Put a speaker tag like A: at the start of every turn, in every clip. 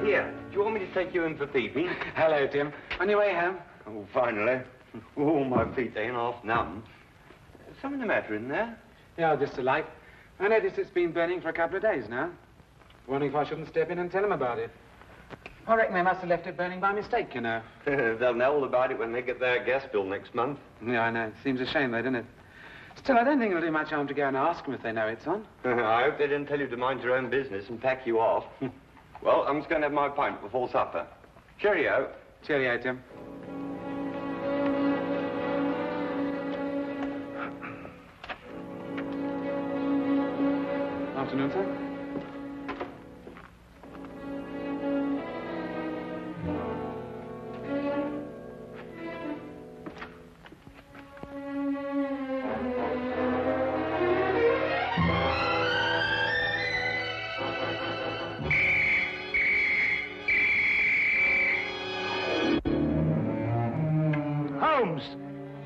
A: Here. Do you want me to take you in for peeping?
B: Hello, Tim. On your way home?
A: Oh, finally. Oh, my feet ain't half numb. Something the matter in there?
B: Yeah, just a light. I noticed it's been burning for a couple of days now. Wondering if I shouldn't step in and tell them about it. I reckon they must have left it burning by mistake, you know.
A: They'll know all about it when they get their gas bill next month.
B: Yeah, I know. It seems a shame, though, doesn't it? Still, I don't think it'll do much harm to go and ask them if they know it's on.
A: I hope they didn't tell you to mind your own business and pack you off. Well, I'm just going to have my pint before supper. Cheerio.
B: Cheerio, Tim. Afternoon, sir.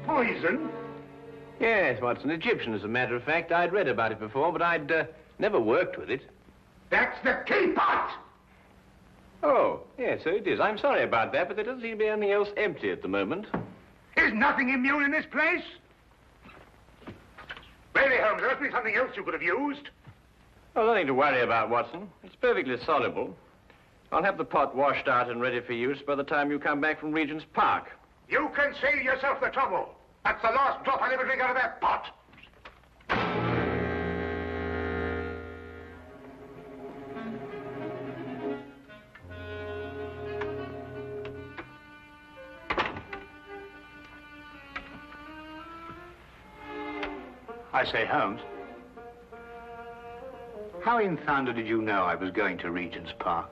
C: Poison?
D: Yes, Watson. Egyptian, as a matter of fact. I'd read about it before, but I'd never worked with it.
C: That's the key pot!
D: Oh, yes, so it is. I'm sorry about that, but there doesn't seem to be anything else empty at the moment.
C: Is nothing immune in this place? Really, Holmes, there must be something else you could have used.
D: Oh, nothing to worry about, Watson. It's perfectly soluble. I'll have the pot washed out and ready for use by the time you come back from Regent's Park.
C: You can save yourself the trouble. That's the last drop I'll ever drink out of that pot. I say, Holmes, how in thunder did you know I was going to Regent's Park?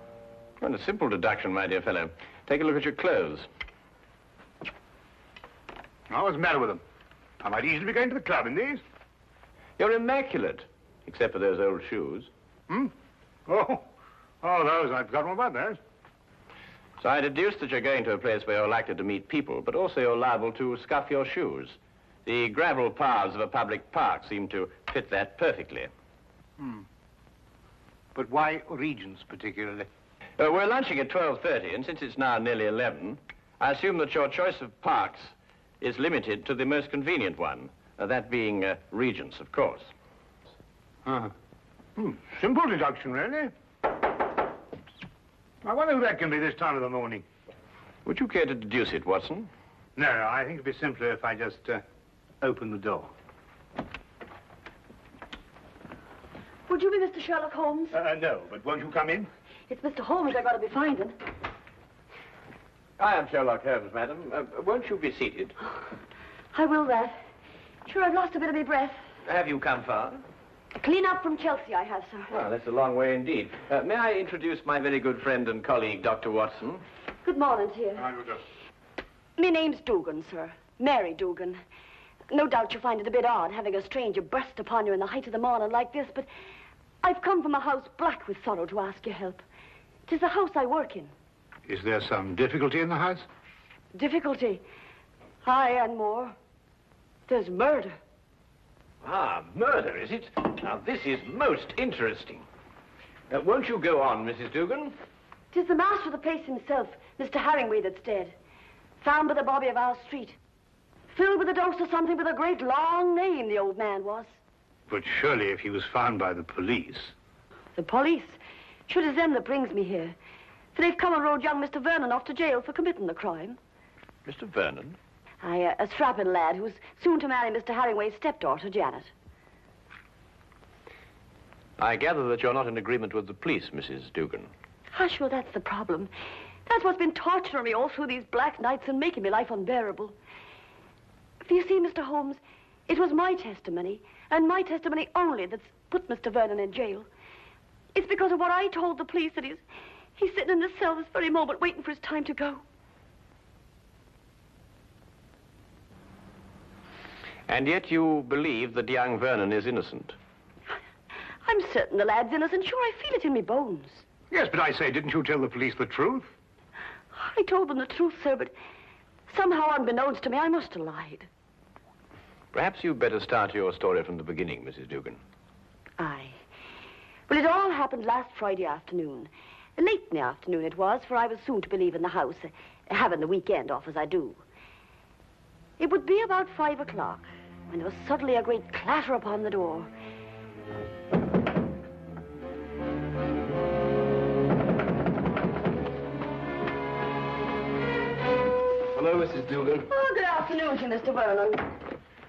D: Well, a simple deduction, my dear fellow. Take a look at your clothes.
C: Oh, what's the matter with them? I might easily be going to the club in these.
D: You're immaculate, except for those old shoes.
C: Hmm? Oh, those. I've forgotten all about those.
D: So I deduce that you're going to a place where you're likely to meet people, but also you're liable to scuff your shoes. The gravel paths of a public park seem to fit that perfectly.
C: Hmm. But why Regent's particularly?
D: We're lunching at 12:30, and since it's now nearly 11, I assume that your choice of parks is limited to the most convenient one, that being Regent's, of course.
C: Simple deduction, really. I wonder who that can be this time of the morning.
D: Would you care to deduce it, Watson?
C: No, I think it'd be simpler if I just open the door.
E: Would you be Mr. Sherlock Holmes?
C: No, but won't you come in?
E: It's Mr. Holmes I got to be finding.
D: I am Sherlock Holmes, madam. Won't you be seated?
E: I will that. Sure, I've lost a bit of my breath.
D: Have you come far?
E: Clean up from Chelsea, I have, sir.
D: Well, that's a long way indeed. May I introduce my very good friend and colleague, Dr. Watson?
E: Good morning to you. My name's Dugan, sir. Mary Dugan. No doubt you find it a bit odd having a stranger burst upon you in the height of the morning like this, but I've come from a house black with sorrow to ask your help. 'Tis the house I work in.
C: Is there some difficulty in the house?
E: Difficulty? Aye, and more. There's murder.
D: Ah, murder, is it? Now, this is most interesting. Won't you go on, Mrs. Dugan?
E: 'Tis the master of the place himself, Mr. Harringway, that's dead. Found by the bobby of our street. Filled with a dose of something with a great long name, the old man was.
C: But surely if he was found by the police...
E: The police? Sure, it is them that brings me here. For they've come and rode young Mr. Vernon off to jail for committing the crime.
D: Mr. Vernon?
E: Aye, a strapping lad who's soon to marry Mr. Harringway's stepdaughter, Janet.
D: I gather that you're not in agreement with the police, Mrs. Dugan.
E: Hush, well, that's the problem. That's what's been torturing me all through these black nights and making my life unbearable. For you see, Mr. Holmes, it was my testimony, and my testimony only, that's put Mr. Vernon in jail. It's because of what I told the police that he's sitting in this cell this very moment waiting for his time to go.
D: And yet you believe that young Vernon is innocent.
E: I'm certain the lad's innocent. Sure, I feel it in me bones.
C: Yes, but I say, didn't you tell the police the truth?
E: I told them the truth, sir, but somehow, unbeknownst to me, I must have lied.
D: Perhaps you'd better start your story from the beginning, Mrs. Dugan.
E: Aye. Well, it all happened last Friday afternoon. Late in the afternoon it was, for I was soon to be leaving the house, having the weekend off as I do. It would be about 5 o'clock when there was suddenly a great clatter upon the door.
F: Hello, Mrs. Dugan.
E: Oh, good afternoon to you, Mr. Vernon.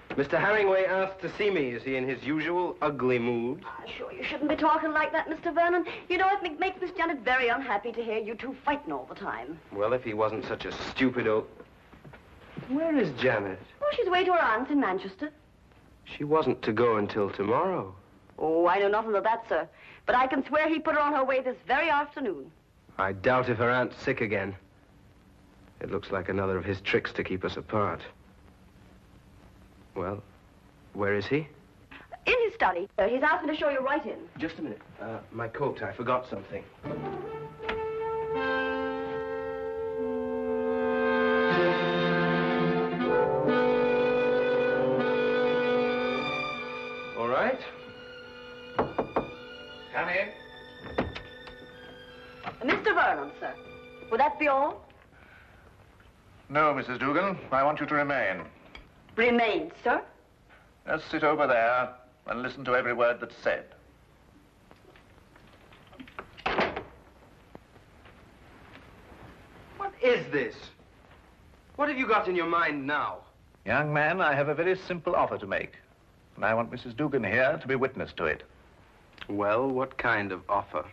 F: Mr. Herringway asked to see me. Is he in his usual ugly mood?
E: Sure, you shouldn't be talking like that, Mr. Vernon. You know, it makes Miss Janet very unhappy to hear you two fighting all the time.
F: Well, if he wasn't such a stupid old... Where is Janet?
E: Oh, she's away to her aunt's in Manchester.
F: She wasn't to go until tomorrow.
E: Oh, I know nothing of that, sir. But I can swear he put her on her way this very afternoon.
F: I doubt if her aunt's sick again. It looks like another of his tricks to keep us apart. Well, where is he?
E: In his study. He's asked me to show you right in.
F: Just a minute. My coat. I forgot something. All right.
C: Come in.
E: Mr. Vernon, sir. Would that be all?
C: No, Mrs. Dugan. I want you to remain.
E: Remain, sir.
C: Just sit over there and listen to every word that's said.
F: What is this? What have you got in your mind now?
C: Young man, I have a very simple offer to make. And I want Mrs. Dugan here to be witness to it.
F: Well, what kind of offer?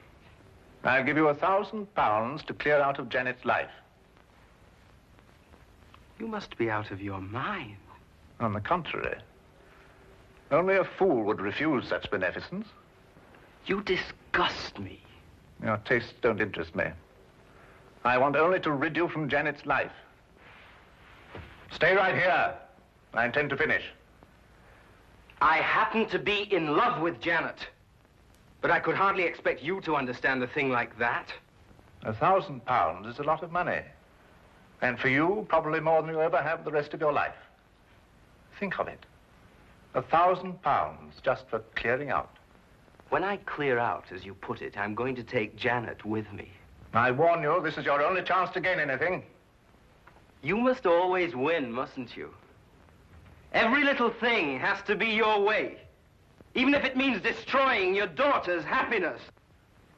C: I'll give you £1,000 to clear out of Janet's life.
F: You must be out of your mind.
C: On the contrary. Only a fool would refuse such beneficence.
F: You disgust me.
C: Your tastes don't interest me. I want only to rid you from Janet's life. Stay right here. I intend to finish.
F: I happen to be in love with Janet. But I could hardly expect you to understand a thing like that.
C: £1,000 is a lot of money. And for you, probably more than you'll ever have the rest of your life. Think of it. £1,000 just for clearing out.
F: When I clear out, as you put it, I'm going to take Janet with me.
C: I warn you, this is your only chance to gain anything.
F: You must always win, mustn't you? Every little thing has to be your way. Even if it means destroying your daughter's happiness.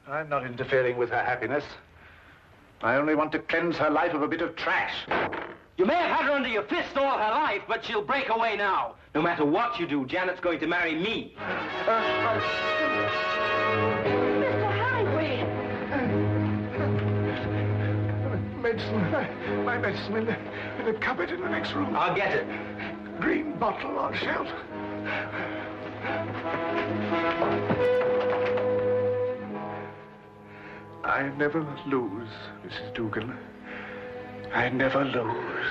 C: I'm not interfering with her happiness. I only want to cleanse her life of a bit of trash.
F: You may have had her under your fist all her life, but she'll break away now. No matter what you do, Janet's going to marry me.
E: Mr. Herringway!
C: Medicine. My medicine in the cupboard in the next room.
F: I'll get it.
C: Green bottle on shelf. I never lose, Mrs. Dugan. I never lose.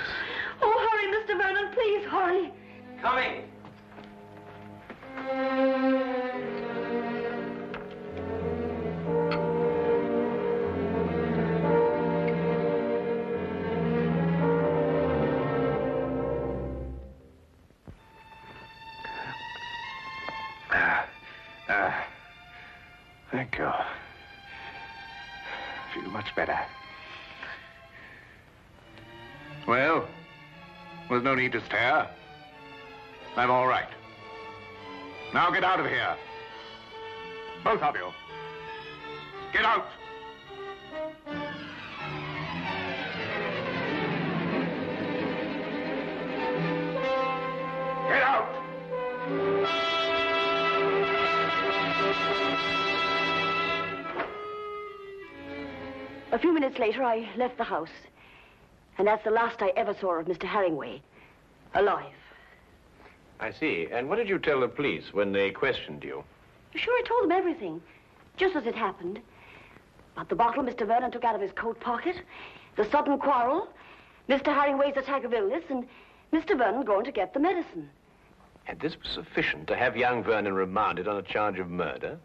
E: Oh, hurry, Mr. Vernon, please, hurry.
F: Coming.
C: Thank you. Feel much better. Well, there's no need to stare. I'm all right. Now get out of here. Both of you. Get out. Get out.
E: A few minutes later, I left the house. And that's the last I ever saw of Mr. Herringway. Alive.
D: I see. And what did you tell the police when they questioned you?
E: Sure, I told them everything. Just as it happened. About the bottle Mr. Vernon took out of his coat pocket, the sudden quarrel, Mr. Herringway's attack of illness, and Mr. Vernon going to get the medicine.
D: And this was sufficient to have young Vernon remanded on a charge of murder?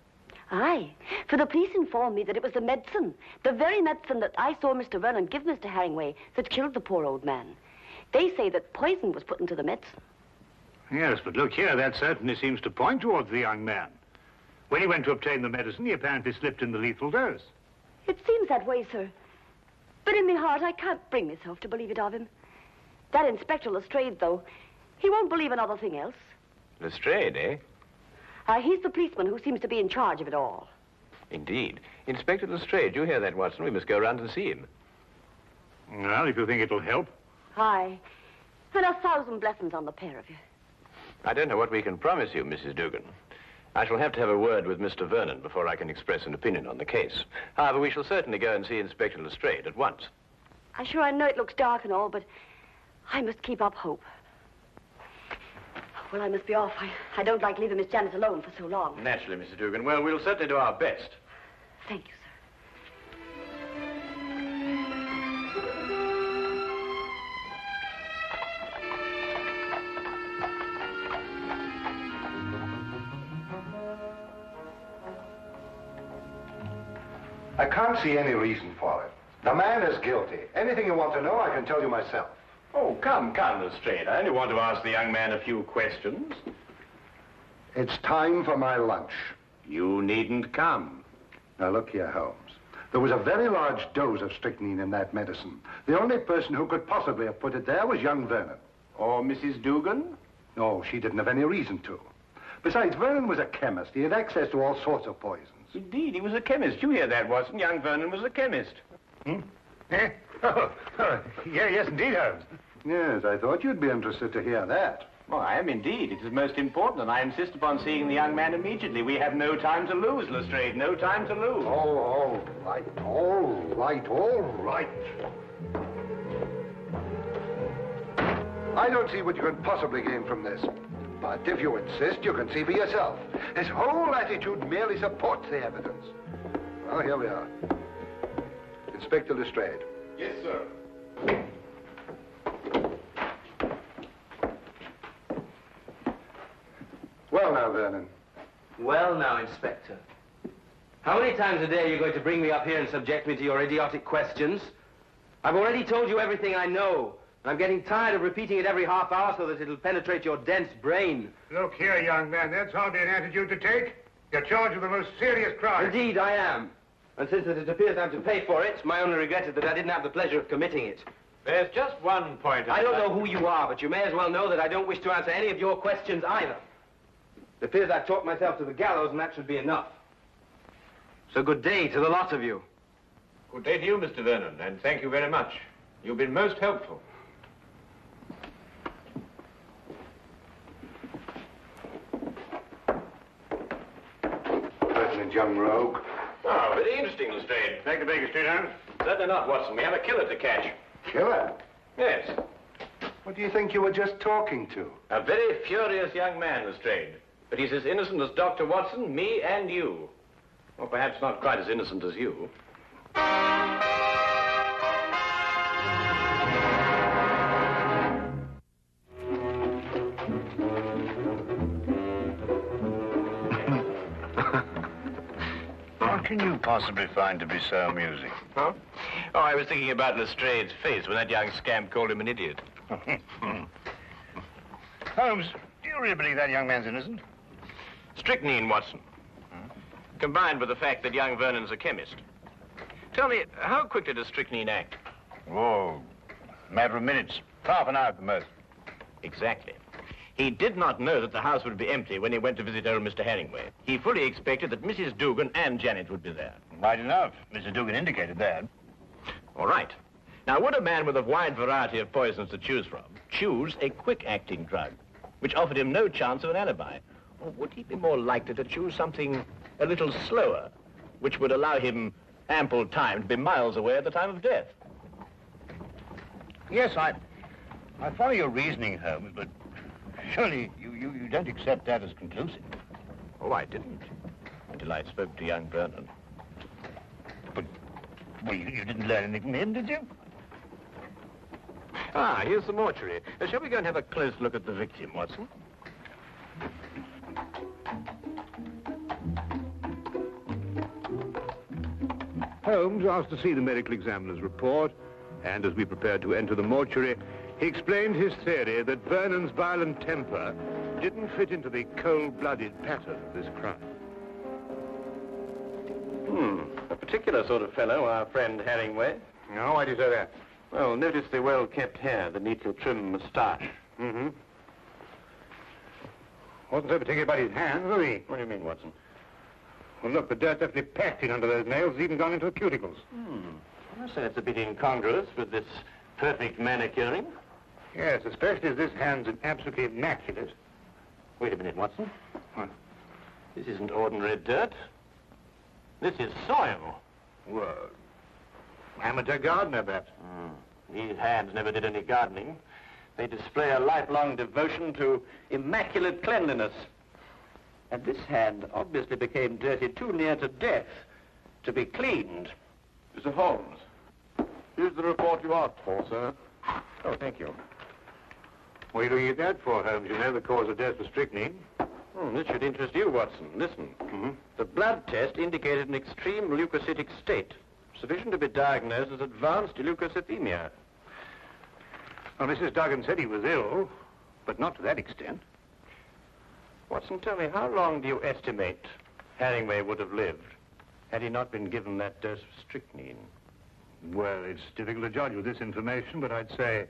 E: Aye, for the police informed me that it was the medicine, the very medicine that I saw Mr. Vernon give Mr. Herringway, that killed the poor old man. They say that poison was put into the medicine.
C: Yes, but look here, that certainly seems to point towards the young man. When he went to obtain the medicine, he apparently slipped in the lethal dose.
E: It seems that way, sir. But in my heart, I can't bring myself to believe it of him. That Inspector Lestrade, though, he won't believe another thing else.
D: Lestrade, eh?
E: He's the policeman who seems to be in charge of it all.
D: Indeed. Inspector Lestrade, you hear that, Watson? We must go round and see him.
C: Well, if you think it'll help.
E: Aye. And 1,000 blessings on the pair of you.
D: I don't know what we can promise you, Mrs. Dugan. I shall have to have a word with Mr. Vernon before I can express an opinion on the case. However, we shall certainly go and see Inspector Lestrade at once.
E: I know it looks dark and all, but I must keep up hope. Well, I must be off. I don't like leaving Miss Janet alone for so long.
D: Naturally, Mrs. Dugan. Well, we'll certainly do our best.
E: Thank you, sir.
G: I can't see any reason for it. The man is guilty. Anything you want to know, I can tell you myself.
D: Oh, come, Lestrade. I only want to ask the young man a few questions.
G: It's time for my lunch.
D: You needn't come.
G: Now, look here, Holmes. There was a very large dose of strychnine in that medicine. The only person who could possibly have put it there was young Vernon.
D: Or Mrs. Dugan?
G: No, she didn't have any reason to. Besides, Vernon was a chemist. He had access to all sorts of poisons.
D: Indeed, he was a chemist. You hear that, Watson? Young Vernon was a chemist.
C: Eh? Oh, yes, indeed, Holmes.
G: Yes, I thought you'd be interested to hear that.
D: Well, I am indeed. It is most important, and I insist upon seeing the young man immediately. We have no time to lose, Lestrade. No time to lose.
G: Oh, all right, all right, all right. I don't see what you can possibly gain from this. But if you insist, you can see for yourself. His whole attitude merely supports the evidence. Well, here we are. Inspector Lestrade.
A: Yes, sir.
G: Well now, Vernon.
F: Well now, Inspector. How many times a day are you going to bring me up here and subject me to your idiotic questions? I've already told you everything I know. I'm getting tired of repeating it every half hour so that it'll penetrate your dense brain.
C: Look here, young man, that's hardly an attitude to take. You're charged with the most serious crime.
F: Indeed, I am. And since it appears I'm to pay for it, my only regret is that I didn't have the pleasure of committing it.
D: There's just one point.
F: I don't know who you are, but you may as well know that I don't wish to answer any of your questions either. It appears I've talked myself to the gallows, and that should be enough. So good day to the lot of you.
D: Good day to you, Mr. Vernon, and thank you very much. You've been most helpful.
G: President Young Rogue.
D: Oh, very interesting, Lestrade.
C: Take the Baker Street, Holmes.
D: Certainly not, Watson. We have a killer to catch.
G: Killer?
D: Yes.
G: What do you think you were just talking to?
D: A very furious young man, Lestrade. But he's as innocent as Dr. Watson, me, and you. Or perhaps not quite as innocent as you.
C: What can you possibly find to be so amusing?
D: Huh? Oh, I was thinking about Lestrade's face when that young scamp called him an idiot.
C: Holmes, do you really believe that young man's innocent?
D: Strychnine, Watson. Combined with the fact that young Vernon's a chemist. Tell me, how quickly does strychnine act?
C: Oh, matter of minutes. Half an hour at the most.
D: Exactly. He did not know that the house would be empty when he went to visit old Mr. Herringway. He fully expected that Mrs. Dugan and Janet would be there.
C: Right enough. Mr. Dugan indicated that.
D: All right. Now, would a man with a wide variety of poisons to choose from choose a quick-acting drug, which offered him no chance of an alibi? Or would he be more likely to choose something a little slower, which would allow him ample time to be miles away at the time of death?
C: Yes, I follow your reasoning, Holmes, but surely you don't accept that as conclusive.
D: Oh, I didn't, until I spoke to young Vernon.
C: But, well, you didn't learn anything from him, did you?
D: Ah, here's the mortuary. Shall we go and have a close look at the victim, Watson?
C: Holmes asked to see the medical examiner's report, and as we prepared to enter the mortuary, he explained his theory that Vernon's violent temper didn't fit into the cold-blooded pattern of this crime.
D: A particular sort of fellow, our friend Herringway.
C: Oh, why do you say that?
D: Well, notice the well-kept hair, the neatly trimmed moustache.
C: Mm-hmm. Wasn't so particular about his hands, was he?
D: What do you mean, Watson?
C: Well, look, the dirt definitely packed in under those nails, even gone into the cuticles.
D: I say it's a bit incongruous with this perfect manicuring.
C: Yes, especially as this hand's absolutely immaculate.
D: Wait a minute, Watson.
C: What?
D: This isn't ordinary dirt. This is soil.
C: Well, amateur gardener, perhaps.
D: These hands never did any gardening. They display a lifelong devotion to immaculate cleanliness. And this hand obviously became dirty too near to death to be cleaned.
C: Mr. Holmes, here's the report you asked for, sir.
D: Oh, thank you.
C: What are you looking at that for, Holmes? You know the cause of death was strychnine.
D: This should interest you, Watson. Listen. The blood test indicated an extreme leukocytic state, sufficient to be diagnosed as advanced leukocythemia.
C: Well, Mrs. Duggan said he was ill, but not to that extent.
D: Watson, tell me, how long do you estimate Herringway would have lived had he not been given that dose of strychnine?
C: Well, it's difficult to judge with this information, but I'd say,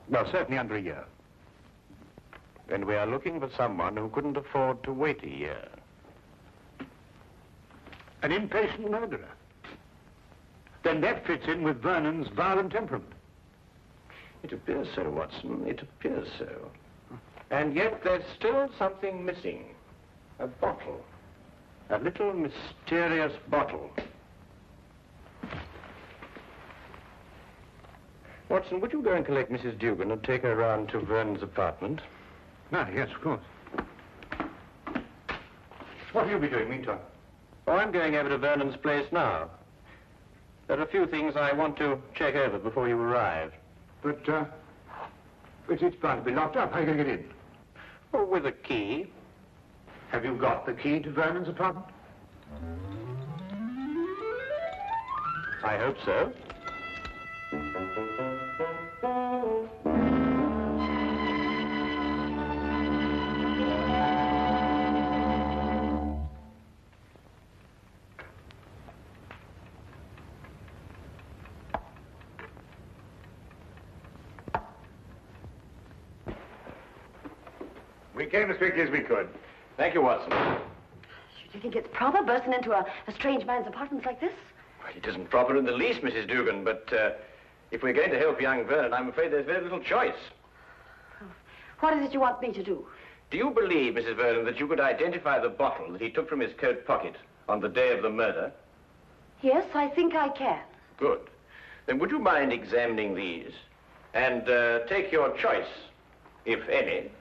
C: well, certainly under a year.
D: And we are looking for someone who couldn't afford to wait a year.
C: An impatient murderer. Then that fits in with Vernon's violent temperament.
D: It appears so, Watson. It appears so. And yet there's still something missing. A bottle. A little mysterious bottle. Watson, would you go and collect Mrs. Dugan and take her round to Vernon's apartment?
C: Ah, yes, of course. What will you be doing meantime?
D: Oh, I'm going over to Vernon's place now. There are a few things I want to check over before you arrive.
C: But it's bound to be locked up. How are you going to get in?
D: Oh, with a key.
C: Have you got the key to Vernon's apartment?
D: I hope so.
C: We came as quickly as we could.
D: Thank you, Watson.
E: Do you think it's proper bursting into a strange man's apartment like this?
D: Well, it isn't proper in the least, Mrs. Dugan, but if we're going to help young Vernon, I'm afraid there's very little choice.
E: What is it you want me to do?
D: Do you believe, Mrs. Vernon, that you could identify the bottle that he took from his coat pocket on the day of the murder?
E: Yes, I think I can.
D: Good. Then would you mind examining these and take your choice, if any?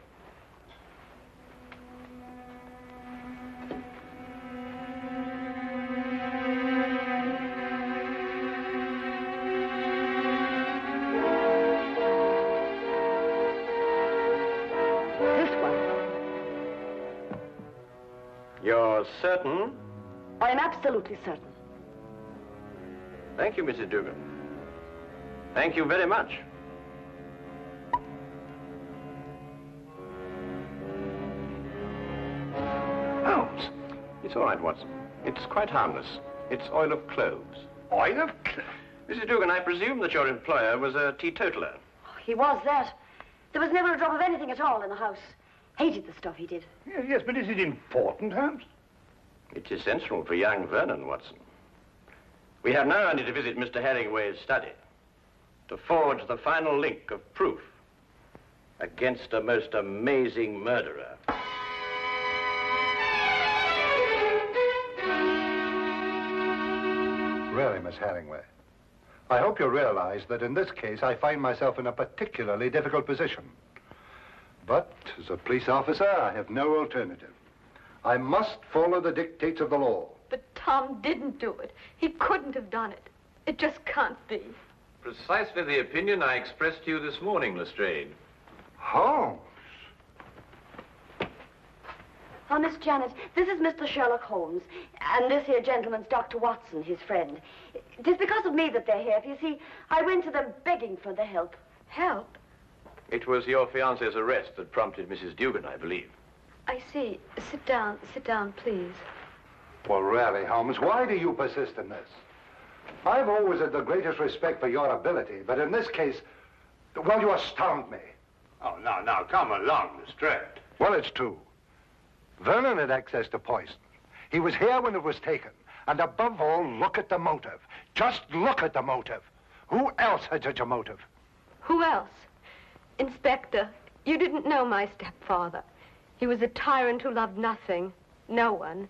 D: You're certain?
E: I am absolutely certain.
D: Thank you, Mrs. Dugan. Thank you very much.
C: Holmes!
D: It's all right, Watson. It's quite harmless. It's oil of cloves.
C: Oil of cloves?
D: Mrs. Dugan, I presume that your employer was a teetotaler.
E: Oh, he was that. There was never a drop of anything at all in the house. Hated the stuff he did.
C: Yes, but is it important, Holmes?
D: It's essential for young Vernon, Watson. We have now only to visit Mr. Herringway's study to forge the final link of proof against a most amazing murderer.
G: Really, Miss Herringway, I hope you realize that in this case I find myself in a particularly difficult position. But as a police officer, I have no alternative. I must follow the dictates of the law.
H: But Tom didn't do it. He couldn't have done it. It just can't be.
I: Precisely the opinion I expressed to you this morning, Lestrade.
G: Holmes.
E: Miss Janet, this is Mr. Sherlock Holmes, and this here gentleman's Dr. Watson, his friend. It is because of me that they're here. You see, I went to them begging for the help.
H: Help?
D: It was your fiancé's arrest that prompted Mrs. Dugan, I believe.
H: I see. Sit down, please.
G: Well, really, Holmes, why do you persist in this? I've always had the greatest respect for your ability, but in this case, well, you astound me.
C: Oh, now, come along, Lestrade.
G: Well, it's true. Vernon had access to poison. He was here when it was taken. And above all, look at the motive. Just look at the motive. Who else had such a motive?
H: Who else? Inspector, you didn't know my stepfather. He was a tyrant who loved nothing, no one.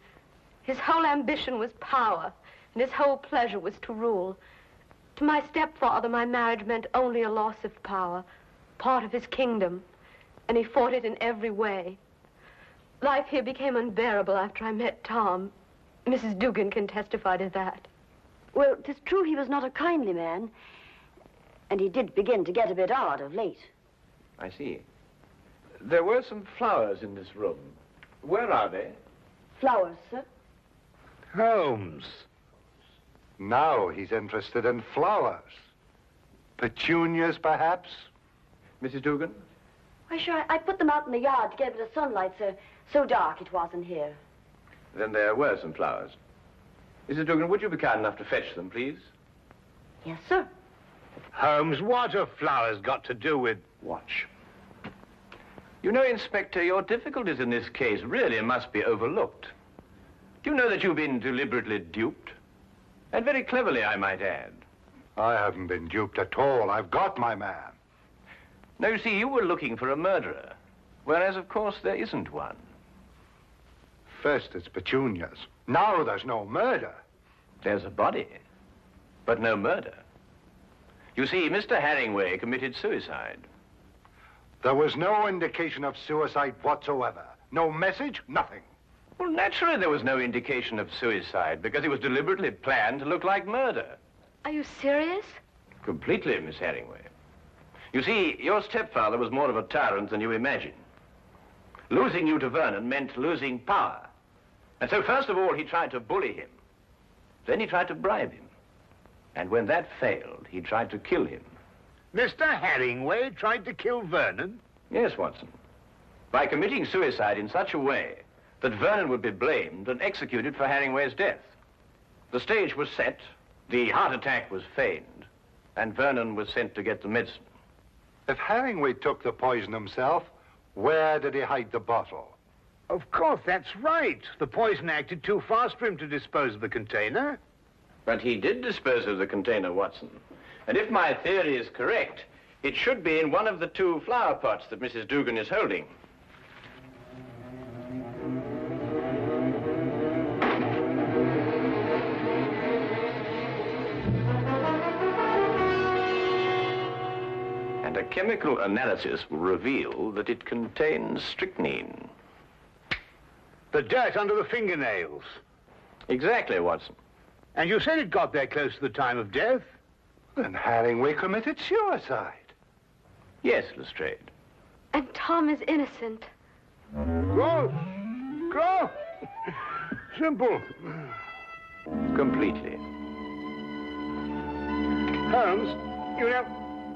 H: His whole ambition was power, and his whole pleasure was to rule. To my stepfather, my marriage meant only a loss of power, part of his kingdom, and he fought it in every way. Life here became unbearable after I met Tom. Mrs. Dugan can testify to that.
E: Well, 'tis true he was not a kindly man, and he did begin to get a bit odd of late.
D: I see. There were some flowers in this room. Where are they?
E: Flowers, sir?
C: Holmes.
G: Now he's interested in flowers. Petunias, perhaps?
D: Mrs. Dugan?
E: Why, sure, I put them out in the yard to get a bit of sunlight, sir. So dark it was in here.
D: Then there were some flowers. Mrs. Dugan, would you be kind enough to fetch them, please?
E: Yes, sir.
C: Holmes, what have flowers got to do with...
D: Watch. You know, Inspector, your difficulties in this case really must be overlooked. Do you know that you've been deliberately duped? And very cleverly, I might add.
G: I haven't been duped at all. I've got my man.
D: Now, you see, you were looking for a murderer, whereas, of course, there isn't one.
G: First it's petunias. Now there's no murder.
D: There's a body, but no murder. You see, Mr. Herringway committed suicide.
G: There was no indication of suicide whatsoever. No message, nothing.
D: Well, naturally there was no indication of suicide, because it was deliberately planned to look like murder.
H: Are you serious?
D: Completely, Miss Herringway. You see, your stepfather was more of a tyrant than you imagine. Losing you to Vernon meant losing power. And so, first of all, he tried to bully him. Then he tried to bribe him. And when that failed, he tried to kill him.
C: Mr. Herringway tried to kill Vernon?
D: Yes, Watson. By committing suicide in such a way that Vernon would be blamed and executed for Herringway's death. The stage was set, the heart attack was feigned, and Vernon was sent to get the medicine.
G: If Herringway took the poison himself, where did he hide the bottle?
C: Of course, that's right. The poison acted too fast for him to dispose of the container.
D: But he did dispose of the container, Watson. And if my theory is correct, it should be in one of the two flower pots that Mrs. Dugan is holding. And a chemical analysis will reveal that it contains strychnine.
C: The dirt under the fingernails.
D: Exactly, Watson.
C: And you said it got there close to the time of death?
G: Then Herringway committed suicide.
D: Yes, Lestrade.
H: And Tom is innocent.
C: Go! Simple.
D: Completely.
C: Holmes,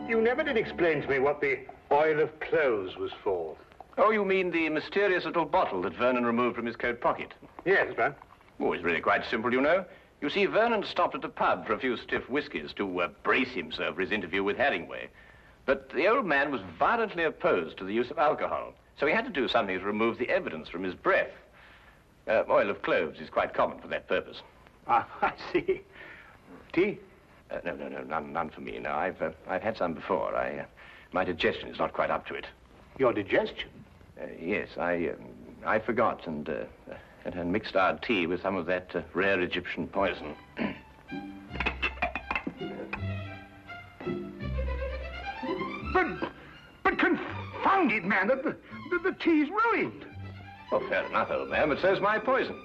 C: you never did explain to me what the oil of clothes was for.
D: Oh, you mean the mysterious little bottle that Vernon removed from his coat pocket?
C: Yes, sir.
D: Oh, it's really quite simple, you know. You see, Vernon stopped at a pub for a few stiff whiskies to brace himself for his interview with Herringway. But the old man was violently opposed to the use of alcohol, so he had to do something to remove the evidence from his breath. Oil of cloves is quite common for that purpose.
C: Ah, I see. Tea?
D: No, none for me. No, I've had some before. My digestion is not quite up to it.
C: Your digestion?
D: Yes, I forgot and mixed our tea with some of that rare Egyptian poison.
C: But confound it, man, the tea's ruined.
D: Oh, fair enough, old man, but so's my poison.